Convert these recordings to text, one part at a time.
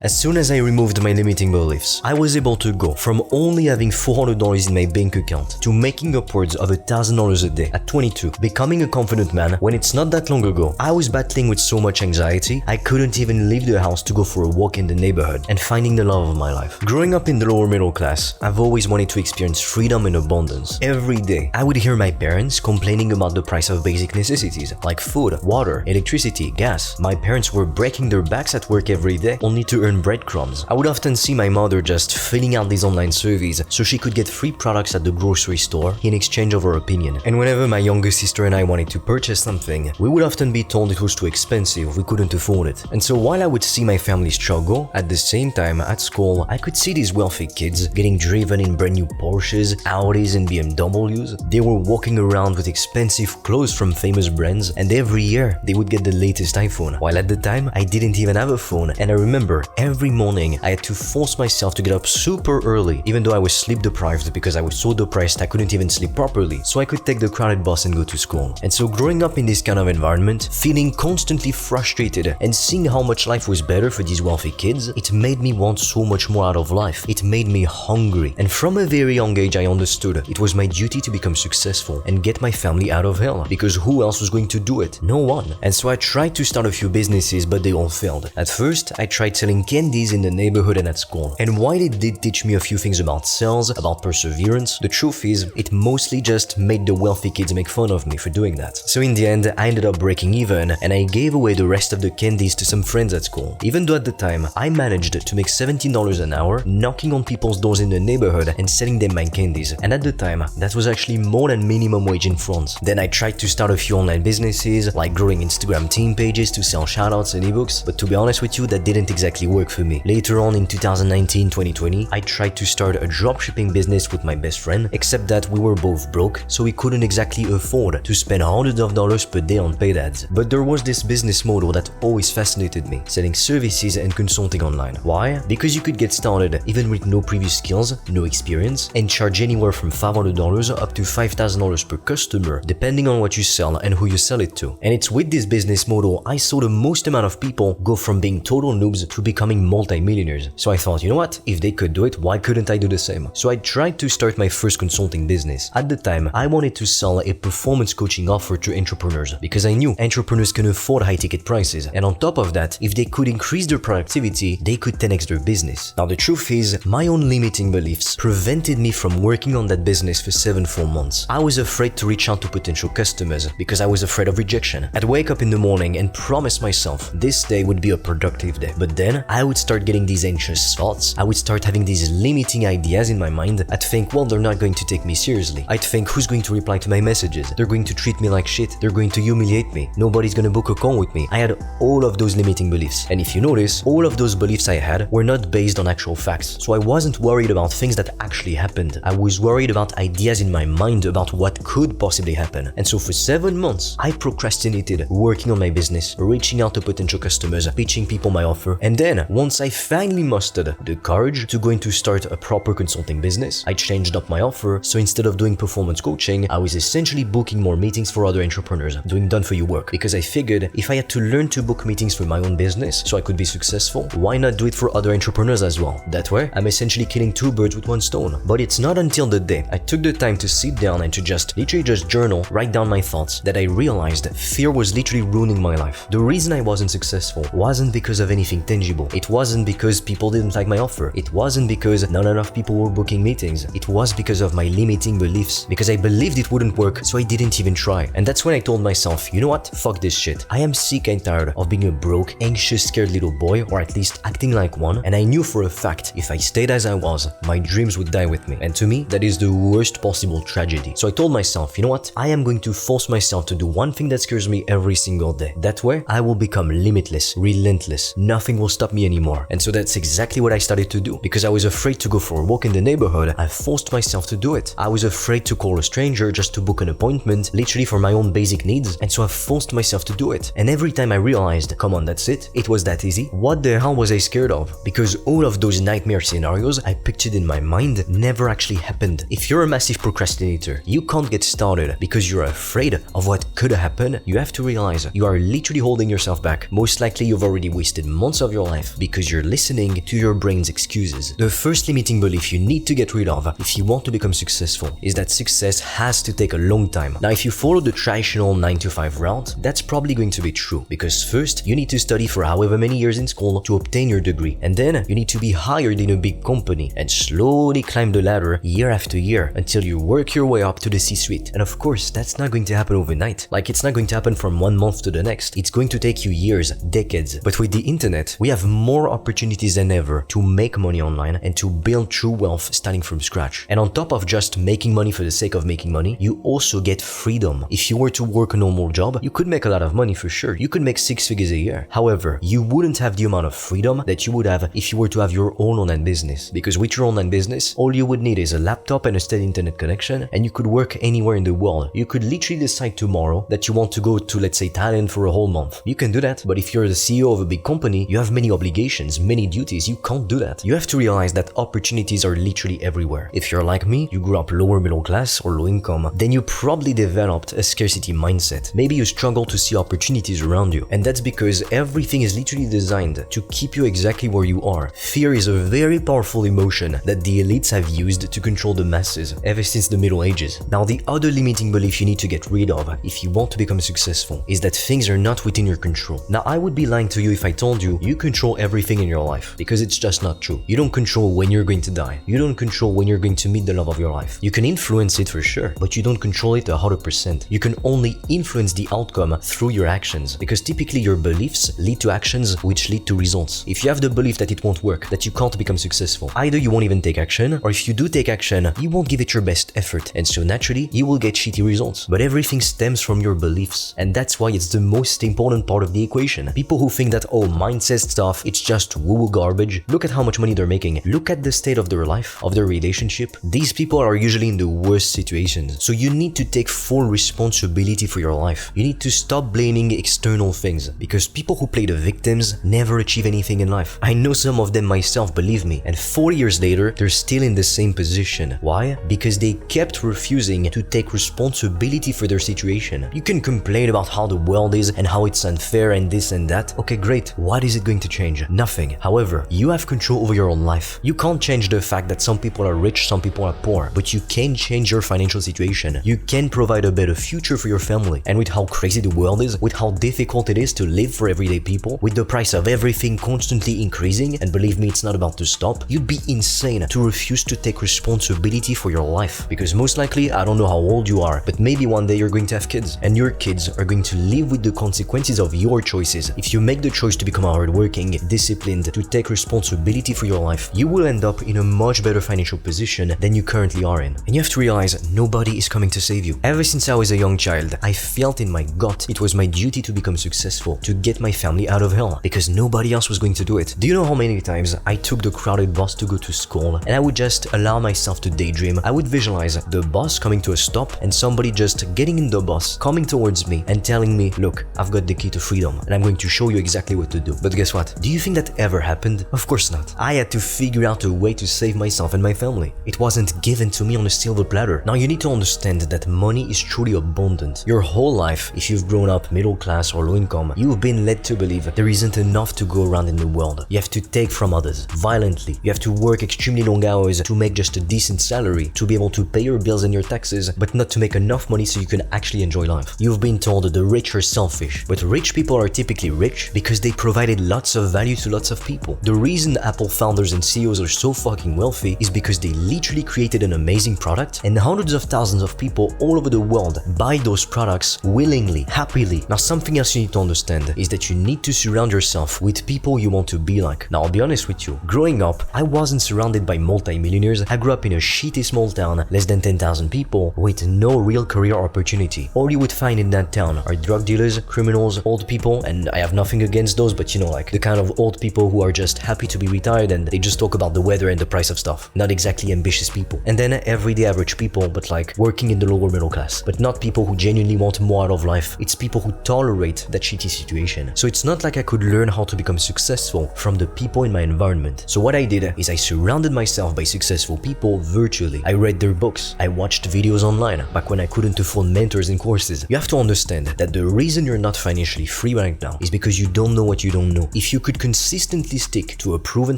As soon as I removed my limiting beliefs, I was able to go from only having $400 in my bank account to making upwards of $1,000 a day at 22, becoming a confident man when it's not that long ago. I was battling with so much anxiety, I couldn't even leave the house to go for a walk in the neighborhood and finding the love of my life. Growing up in the lower middle class, I've always wanted to experience freedom and abundance. Every day, I would hear my parents complaining about the price of basic necessities like food, water, electricity, gas. My parents were breaking their backs at work every day only to earn breadcrumbs. I would often see my mother just filling out these online surveys so she could get free products at the grocery store in exchange of her opinion. And whenever my younger sister and I wanted to purchase something, we would often be told it was too expensive, we couldn't afford it. And so while I would see my family struggle, at the same time at school, I could see these wealthy kids getting driven in brand new Porsches, Audis and BMWs. They were walking around with expensive clothes from famous brands, and every year they would get the latest iPhone. While at the time, I didn't even have a phone, and I remember every morning I had to force myself to get up super early, even though I was sleep deprived because I was so depressed I couldn't even sleep properly, so I could take the crowded bus and go to school. And so growing up in this kind of environment, feeling constantly frustrated and seeing how much life was better for these wealthy kids, it made me want so much more out of life. It made me hungry. And from a very young age I understood it was my duty to become successful and get my family out of hell, because who else was going to do it? No one. And so I tried to start a few businesses, but they all failed. At first, I tried selling candies in the neighborhood and at school. And while it did teach me a few things about sales, about perseverance, the truth is, it mostly just made the wealthy kids make fun of me for doing that. So in the end, I ended up breaking even, and I gave away the rest of the candies to some friends at school. Even though at the time, I managed to make $17 an hour, knocking on people's doors in the neighborhood and selling them my candies. And at the time, that was actually more than minimum wage in France. Then I tried to start a few online businesses, like growing Instagram team pages to sell shoutouts and ebooks, but to be honest with you, that didn't exactly work for me. Later on in 2019-2020, I tried to start a dropshipping business with my best friend, except that we were both broke, so we couldn't exactly afford to spend hundreds of dollars per day on paid ads. But there was this business model that always fascinated me, selling services and consulting online. Why? Because you could get started even with no previous skills, no experience, and charge anywhere from $500 up to $5,000 per customer, depending on what you sell and who you sell it to. And it's with this business model I saw the most amount of people go from being total noobs to becoming multi-millionaires. So I thought, you know what, if they could do it, why couldn't I do the same? So I tried to start my first consulting business. At the time, I wanted to sell a performance coaching offer to entrepreneurs because I knew entrepreneurs can afford high ticket prices, and on top of that, if they could increase their productivity, they could 10x their business. Now the truth is, my own limiting beliefs prevented me from working on that business for 7 full months. I was afraid to reach out to potential customers because I was afraid of rejection. I'd wake up in the morning and promise myself this day would be a productive day, but then I would start getting these anxious thoughts. I would start having these limiting ideas in my mind. I'd think, well, they're not going to take me seriously. I'd think, who's going to reply to my messages? They're going to treat me like shit. They're going to humiliate me. Nobody's going to book a call with me. I had all of those limiting beliefs. And if you notice, all of those beliefs I had were not based on actual facts. So I wasn't worried about things that actually happened. I was worried about ideas in my mind about what could possibly happen. And so for 7 months, I procrastinated working on my business, reaching out to potential customers, pitching people my offer. And then, once I finally mustered the courage to going to start a proper consulting business, I changed up my offer. So instead of doing performance coaching, I was essentially booking more meetings for other entrepreneurs, doing done-for-you work, because I figured if I had to learn to book meetings for my own business so I could be successful, why not do it for other entrepreneurs as well? That way, I'm essentially killing 2 birds with 1 stone. But it's not until the day I took the time to sit down and to literally just journal, write down my thoughts, that I realized fear was literally ruining my life. The reason I wasn't successful wasn't because of anything tangible. It wasn't because people didn't like my offer. It wasn't because not enough people were booking meetings. It was because of my limiting beliefs. Because I believed it wouldn't work, so I didn't even try. And that's when I told myself, you know what? Fuck this shit. I am sick and tired of being a broke, anxious, scared little boy, or at least acting like one. And I knew for a fact, if I stayed as I was, my dreams would die with me. And to me, that is the worst possible tragedy. So I told myself, you know what? I am going to force myself to do one thing that scares me every single day. That way, I will become limitless, relentless. Nothing will stop me anymore. And so that's exactly what I started to do. Because I was afraid to go for a walk in the neighborhood, I forced myself to do it. I was afraid to call a stranger just to book an appointment, literally for my own basic needs, and so I forced myself to do it. And every time I realized, come on, that's it was that easy, what the hell was I scared of? Because all of those nightmare scenarios I pictured in my mind never actually happened. If you're a massive procrastinator, you can't get started because you're afraid of what could happen. You have to realize you are literally holding yourself back. Most likely you've already wasted months of your life life because you're listening to your brain's excuses. The first limiting belief you need to get rid of if you want to become successful is that success has to take a long time. Now, if you follow the traditional 9-to-5 route, that's probably going to be true because first, you need to study for however many years in school to obtain your degree, and then you need to be hired in a big company and slowly climb the ladder year after year until you work your way up to the C-suite. And of course, that's not going to happen overnight. Like, it's not going to happen from one month to the next. It's going to take you years, decades. But with the internet, we have more opportunities than ever to make money online and to build true wealth starting from scratch. And on top of just making money for the sake of making money, you also get freedom. If you were to work a normal job, you could make a lot of money for sure. You could make 6 figures a year. However, you wouldn't have the amount of freedom that you would have if you were to have your own online business. Because with your online business, all you would need is a laptop and a steady internet connection, and you could work anywhere in the world. You could literally decide tomorrow that you want to go to, let's say, Thailand for a whole month. You can do that, but if you're the CEO of a big company, you have many obligations, many duties. You can't do that. You have to realize that opportunities are literally everywhere. If you're like me, you grew up lower middle class or low income, then you probably developed a scarcity mindset. Maybe you struggle to see opportunities around you, and that's because everything is literally designed to keep you exactly where you are. Fear is a very powerful emotion that the elites have used to control the masses ever since the Middle Ages. Now, the other limiting belief you need to get rid of if you want to become successful is that things are not within your control. Now, I would be lying to you if I told you you control everything in your life, because it's just not true. You don't control when you're going to die. You don't control when you're going to meet the love of your life. You can influence it for sure, but you don't control it 100%. You can only influence the outcome through your actions, because typically your beliefs lead to actions which lead to results. If you have the belief that it won't work, that you can't become successful, either you won't even take action, or if you do take action, you won't give it your best effort, and so naturally you will get shitty results. But everything stems from your beliefs, and that's why it's the most important part of the equation. People who think that, oh, mindset stuff, it's just woo-woo garbage, look at how much money they're making, look at the state of their life, of their relationship. These people are usually in the worst situations, so you need to take full responsibility for your life. You need to stop blaming external things, because people who play the victims never achieve anything in life. I know some of them myself, believe me, and 4 years later, they're still in the same position. Why? Because they kept refusing to take responsibility for their situation. You can complain about how the world is and how it's unfair and this and that. Okay, great. What is it going to change? Nothing. However, you have control over your own life. You can't change the fact that some people are rich, some people are poor, but you can change your financial situation. You can provide a better future for your family. And with how crazy the world is, with how difficult it is to live for everyday people, with the price of everything constantly increasing, and believe me, it's not about to stop, you'd be insane to refuse to take responsibility for your life. Because most likely, I don't know how old you are, but maybe one day you're going to have kids, and your kids are going to live with the consequences of your choices. If you make the choice to become hardworking, disciplined, to take responsibility for your life, you will end up in a much better financial position than you currently are in. And you have to realize nobody is coming to save you. Ever since I was a young child, I felt in my gut it was my duty to become successful, to get my family out of hell, because nobody else was going to do it. Do you know how many times I took the crowded bus to go to school, and I would just allow myself to daydream? I would visualize the bus coming to a stop and somebody just getting in the bus, coming towards me and telling me, look, I've got the key to freedom and I'm going to show you exactly what to do. But guess what? Do you think that ever happened? Of course not. I had to figure out a way to save myself and my family. It wasn't given to me on a silver platter. Now you need to understand that money is truly abundant. Your whole life, if you've grown up middle class or low income, you've been led to believe there isn't enough to go around in the world. You have to take from others violently. You have to work extremely long hours to make just a decent salary, to be able to pay your bills and your taxes, but not to make enough money so you can actually enjoy life. You've been told the rich are selfish, but rich people are typically rich because they provided lots of value to lots of people. The reason Apple founders and CEOs are so fucking wealthy is because they literally created an amazing product, and hundreds of thousands of people all over the world buy those products willingly, happily. Now, something else you need to understand is that you need to surround yourself with people you want to be like. Now, I'll be honest with you. Growing up, I wasn't surrounded by multi-millionaires. I grew up in a shitty small town, less than 10,000 people, with no real career opportunity. All you would find in that town are drug dealers, criminals, old people, and I have nothing against those, but you know, like the kind of old people who are just happy to be retired and they just talk about the weather and the price of stuff. Not exactly ambitious people. And then everyday average people, but like working in the lower middle class. But not people who genuinely want more out of life. It's people who tolerate that shitty situation. So it's not like I could learn how to become successful from the people in my environment. So what I did is I surrounded myself by successful people virtually. I read their books. I watched videos online back when I couldn't afford mentors and courses. You have to understand that the reason you're not financially free right now is because you don't know what you don't know. If you could could consistently stick to a proven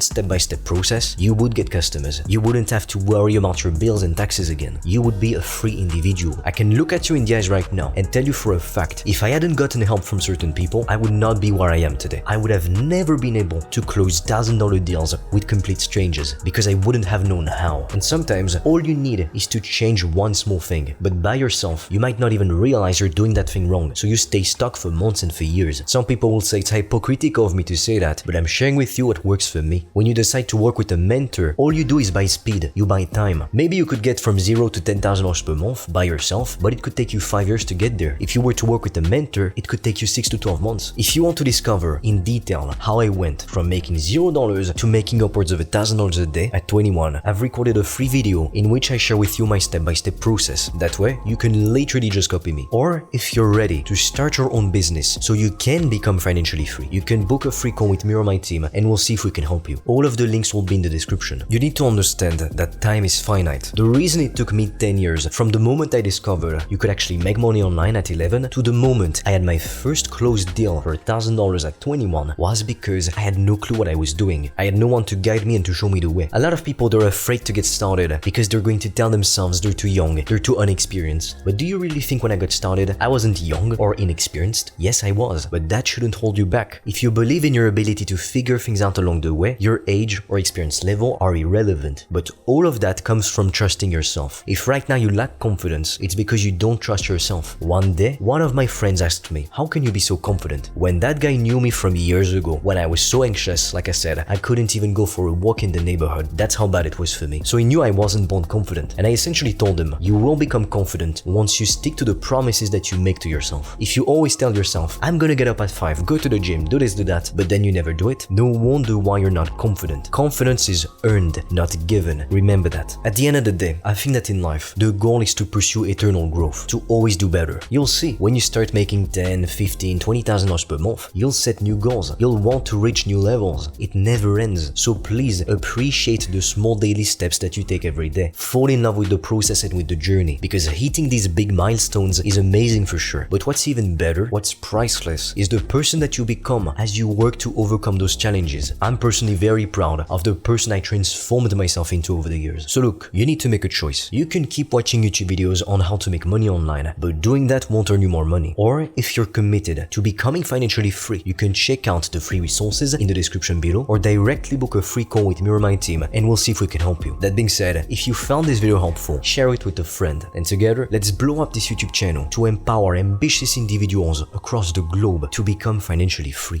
step-by-step process, you would get customers. You wouldn't have to worry about your bills and taxes again. You would be a free individual. I can look at you in the eyes right now and tell you for a fact, if I hadn't gotten help from certain people, I would not be where I am today. I would have never been able to close $1,000 deals with complete strangers because I wouldn't have known how. And sometimes all you need is to change one small thing, but by yourself, you might not even realize you're doing that thing wrong, so you stay stuck for months and for years. Some people will say it's hypocritical of me to say that, but I'm sharing with you what works for me. When you decide to work with a mentor, all you do is buy speed, you buy time. Maybe you could get from $0 to $10,000 per month by yourself, but it could take you 5 years to get there. If you were to work with a mentor, it could take you 6 to 12 months. If you want to discover in detail how I went from making $0 to making upwards of $1,000 a day at 21, I've recorded a free video in which I share with you my step-by-step process. That way, you can literally just copy me. Or if you're ready to start your own business so you can become financially free, you can book a free call with me or my team and we'll see if we can help you. All of the links will be in the description. You need to understand that time is finite. The reason it took me 10 years from the moment I discovered you could actually make money online at 11 to the moment I had my first closed deal for $1,000 at 21 was because I had no clue what I was doing. I had no one to guide me and to show me the way. A lot of people, they're afraid to get started because they're going to tell themselves they're too young, they're too unexperienced. But do you really think when I got started, I wasn't young or inexperienced? Yes, I was, but that shouldn't hold you back. If you believe in your ability to figure things out along the way, your age or experience level are irrelevant. But all of that comes from trusting yourself. If right now you lack confidence, it's because you don't trust yourself. One day, one of my friends asked me, how can you be so confident? When that guy knew me from years ago, when I was so anxious, like I said, I couldn't even go for a walk in the neighborhood. That's how bad it was for me. So he knew I wasn't born confident. And I essentially told him, you will become confident once you stick to the promises that you make to yourself. If you always tell yourself, I'm gonna get up at 5, go to the gym, do this, do that, but then you never do it, no wonder why you're not confident. Confidence is earned, not given. Remember that. At the end of the day, I think that in life, the goal is to pursue eternal growth, to always do better. You'll see, when you start making $10, $15, $20,000 per month, you'll set new goals. You'll want to reach new levels. It never ends. So please appreciate the small daily steps that you take every day. Fall in love with the process and with the journey, because hitting these big milestones is amazing for sure. But what's even better, what's priceless, is the person that you become as you work to overcome those challenges. I'm personally very proud of the person I transformed myself into over the years. So look, you need to make a choice. You can keep watching YouTube videos on how to make money online, but doing that won't earn you more money. Or if you're committed to becoming financially free, you can check out the free resources in the description below or directly book a free call with me or my team and we'll see if we can help you. That being said, if you found this video helpful, share it with a friend, and together, let's blow up this YouTube channel to empower ambitious individuals across the globe to become financially free.